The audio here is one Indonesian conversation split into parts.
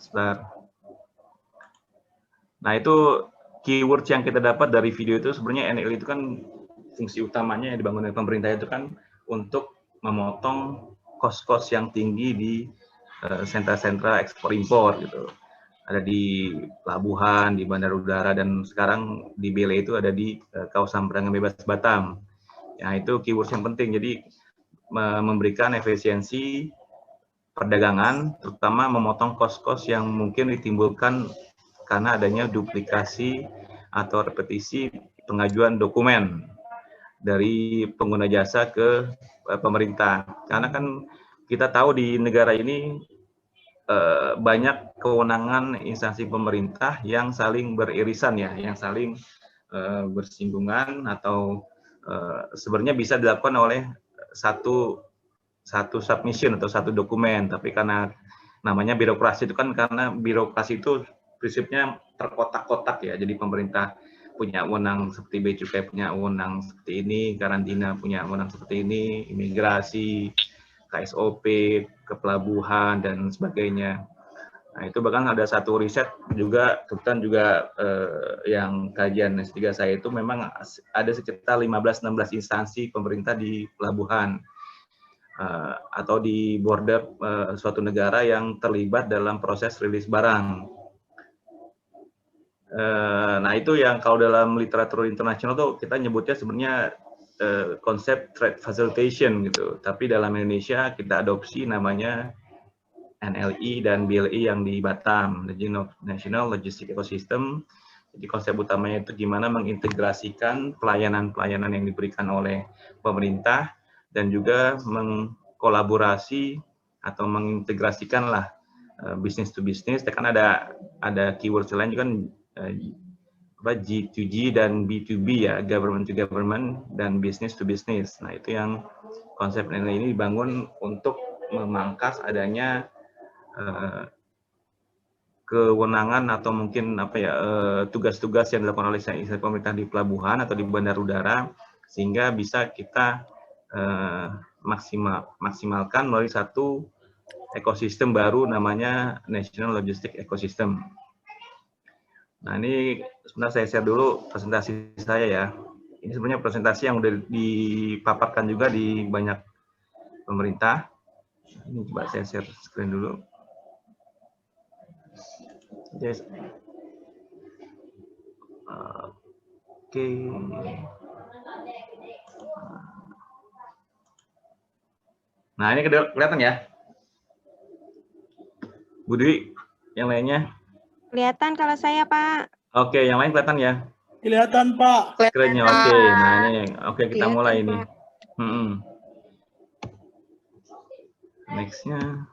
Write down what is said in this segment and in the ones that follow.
Sebentar. Nah, itu keyword yang kita dapat dari video itu sebenarnya NLI itu kan fungsi utamanya yang dibangun oleh pemerintah itu kan untuk memotong kos-kos yang tinggi di sentra-sentra ekspor impor gitu. Ada di pelabuhan, di bandar udara, dan sekarang di Bele itu ada di kawasan perdagangan bebas Batam. Ya, itu keyword yang penting. Jadi memberikan efisiensi perdagangan, terutama memotong kos-kos yang mungkin ditimbulkan karena adanya duplikasi atau repetisi pengajuan dokumen dari pengguna jasa ke pemerintah. Karena kan kita tahu di negara ini banyak kewenangan instansi pemerintah yang saling beririsan ya, yang saling bersinggungan atau sebenarnya bisa dilakukan oleh satu submission atau satu dokumen, tapi karena namanya birokrasi itu kan, karena birokrasi itu prinsipnya terkotak-kotak ya, jadi pemerintah punya wewenang seperti Bea Cukai punya wewenang seperti ini, karantina punya wewenang seperti ini, imigrasi, KSOP, kepelabuhan, dan sebagainya. Nah, itu bahkan ada satu riset juga, kebetulan juga yang kajian S3 saya itu memang ada sekitar 15-16 instansi pemerintah di pelabuhan atau di border suatu negara yang terlibat dalam proses rilis barang. Nah, itu yang kalau dalam literatur internasional tuh kita nyebutnya sebenarnya konsep trade facilitation gitu. Tapi dalam Indonesia kita adopsi namanya NLI dan BLI yang di Batam, National Logistic Ecosystem. Jadi konsep utamanya itu gimana mengintegrasikan pelayanan-pelayanan yang diberikan oleh pemerintah dan juga mengkolaborasi atau mengintegrasikanlah bisnis to bisnis. Kan ada keyword lain juga kan G2G dan B2B ya, government to government dan business to business. Nah, itu yang konsep ini dibangun untuk memangkas adanya kewenangan atau mungkin apa ya tugas-tugas yang dilakukan oleh instansi pemerintah di pelabuhan atau di bandar udara, sehingga bisa kita maksimalkan melalui satu ekosistem baru namanya National Logistic Ecosystem. Nah, ini sebenarnya saya share dulu presentasi saya ya. Ini sebenarnya presentasi yang udah dipaparkan juga di banyak pemerintah. Ini coba saya share screen dulu. Yes. Oke. Nah, ini kelihatan ya, Bu Dwi, yang lainnya? Kelihatan kalau saya, Pak. Oke, yang lain kelihatan ya? Kelihatan, Pak. Screen-nya oke. Nah, ini oke, kita mulai ini. Next-nya.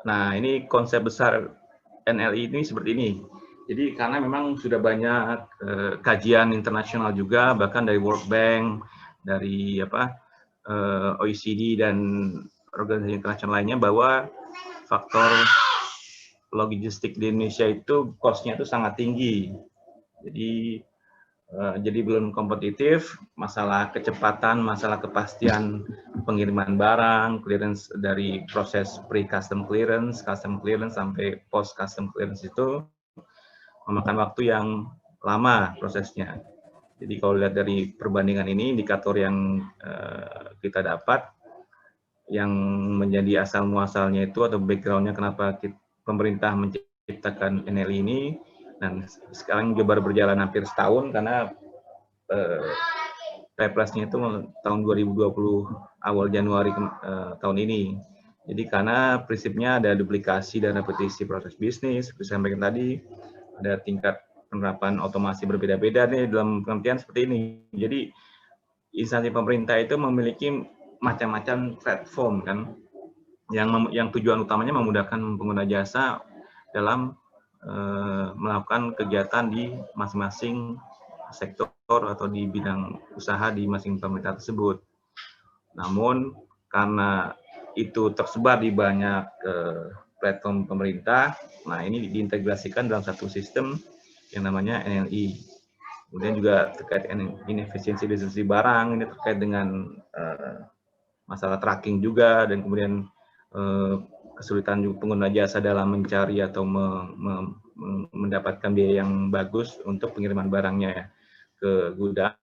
Nah, ini konsep besar NLI ini seperti ini. Jadi karena memang sudah banyak kajian internasional juga, bahkan dari World Bank, dari OECD dan organisasi internasional lainnya, bahwa faktor logistik di Indonesia itu cost-nya itu sangat tinggi. Jadi belum kompetitif, masalah kecepatan, masalah kepastian pengiriman barang, clearance dari proses pre-custom clearance, custom clearance, sampai post-custom clearance itu memakan waktu yang lama prosesnya. Jadi kalau lihat dari perbandingan ini, indikator yang kita dapat, yang menjadi asal muasalnya itu atau background-nya kenapa pemerintah menciptakan NLI ini, dan sekarang juga baru berjalan hampir setahun karena Perpresnya itu tahun 2020 awal Januari tahun ini. Jadi karena prinsipnya ada duplikasi dan repetisi proses bisnis, seperti saya sampaikan tadi, ada tingkat penerapan otomasi berbeda-beda nih dalam pengertian seperti ini. Jadi instansi pemerintah itu memiliki macam-macam platform kan, yang tujuan utamanya memudahkan pengguna jasa dalam melakukan kegiatan di masing-masing sektor atau di bidang usaha di masing pemerintah tersebut. Namun karena itu tersebar di banyak platform pemerintah, nah ini diintegrasikan dalam satu sistem yang namanya NLI. Kemudian juga terkait inefisiensi distribusi barang, ini terkait dengan masalah tracking juga, dan kemudian kesulitan juga pengguna jasa dalam mencari atau mendapatkan biaya yang bagus untuk pengiriman barangnya ya, ke gudang,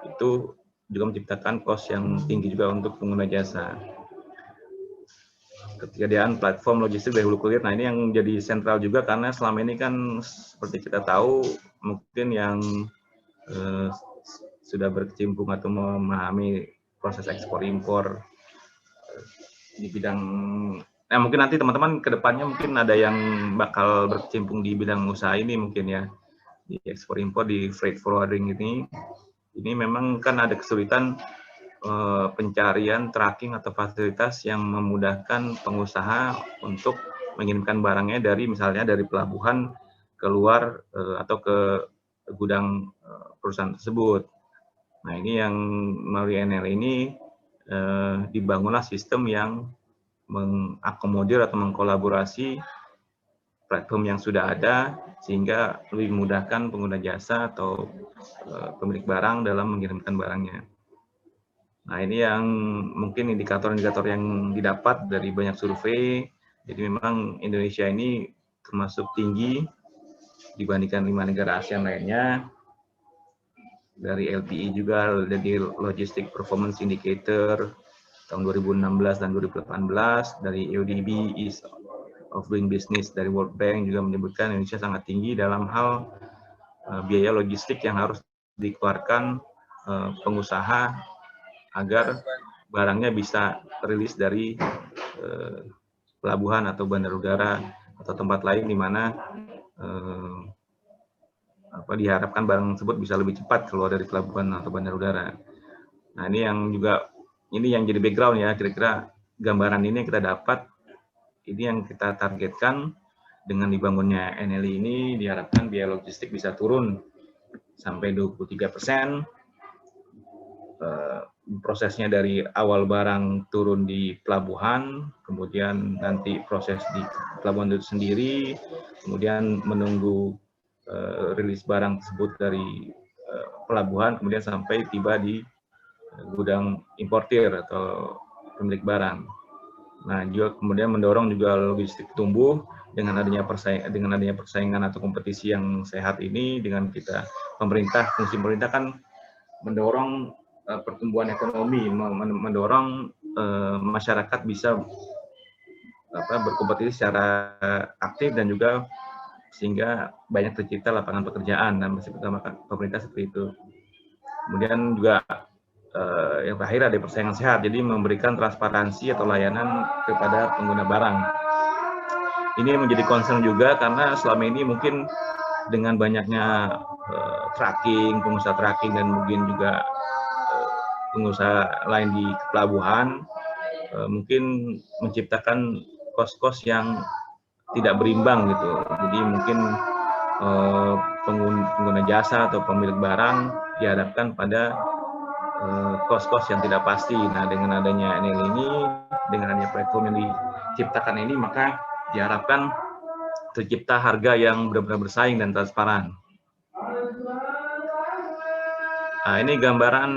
itu juga menciptakan cost yang tinggi juga untuk pengguna jasa. Ketiadaan platform logistik dari hulu ke hilir, nah ini yang jadi sentral juga, karena selama ini kan seperti kita tahu, mungkin yang sudah berkecimpung atau memahami proses ekspor impor di bidang, nah mungkin nanti teman-teman ke depannya mungkin ada yang bakal berkecimpung di bidang usaha ini mungkin ya, di ekspor impor, di freight forwarding ini memang kan ada kesulitan pencarian, tracking atau fasilitas yang memudahkan pengusaha untuk mengirimkan barangnya dari misalnya dari pelabuhan keluar atau ke gudang perusahaan tersebut. Nah ini yang melalui NL ini dibangunlah sistem yang mengakomodir atau mengkolaborasi platform yang sudah ada, sehingga lebih memudahkan pengguna jasa atau pemilik barang dalam mengirimkan barangnya. Nah ini yang mungkin indikator-indikator yang didapat dari banyak survei. Jadi memang Indonesia ini termasuk tinggi dibandingkan 5 negara ASEAN lainnya. Dari LPI juga, dari Logistic Performance Indicator tahun 2016 dan 2018, dari EODB, Ease of Doing Business dari World Bank juga menyebutkan Indonesia sangat tinggi dalam hal biaya logistik yang harus dikeluarkan pengusaha agar barangnya bisa rilis dari pelabuhan atau bandar udara atau tempat lain di mana diharapkan barang tersebut bisa lebih cepat keluar dari pelabuhan atau bandar udara. Nah ini yang jadi background ya, kira-kira gambaran ini yang kita dapat, ini yang kita targetkan dengan dibangunnya NLI ini, diharapkan biaya logistik bisa turun sampai 23%. Prosesnya dari awal barang turun di pelabuhan, kemudian nanti proses di pelabuhan itu sendiri, kemudian menunggu rilis barang tersebut dari pelabuhan, kemudian sampai tiba di gudang importir atau pemilik barang. Nah, juga kemudian mendorong juga logistik tumbuh dengan adanya persaingan atau kompetisi yang sehat ini, dengan kita fungsi pemerintah kan mendorong pertumbuhan ekonomi, mendorong masyarakat bisa berkompetisi secara aktif dan juga sehingga banyak tercipta lapangan pekerjaan, dan masih pertama pemerintah seperti itu. Kemudian juga yang terakhir ada persaingan sehat, jadi memberikan transparansi atau layanan kepada pengguna barang. Ini menjadi concern juga karena selama ini mungkin dengan banyaknya tracking, pengusaha tracking, dan mungkin juga pengusaha lain di pelabuhan mungkin menciptakan kos-kos yang tidak berimbang gitu. Jadi mungkin pengguna jasa atau pemilik barang dihadapkan pada kos-kos yang tidak pasti. Nah dengan adanya NL ini, dengan adanya platform yang diciptakan ini, maka diharapkan tercipta harga yang benar-benar bersaing dan transparan. Nah ini gambaran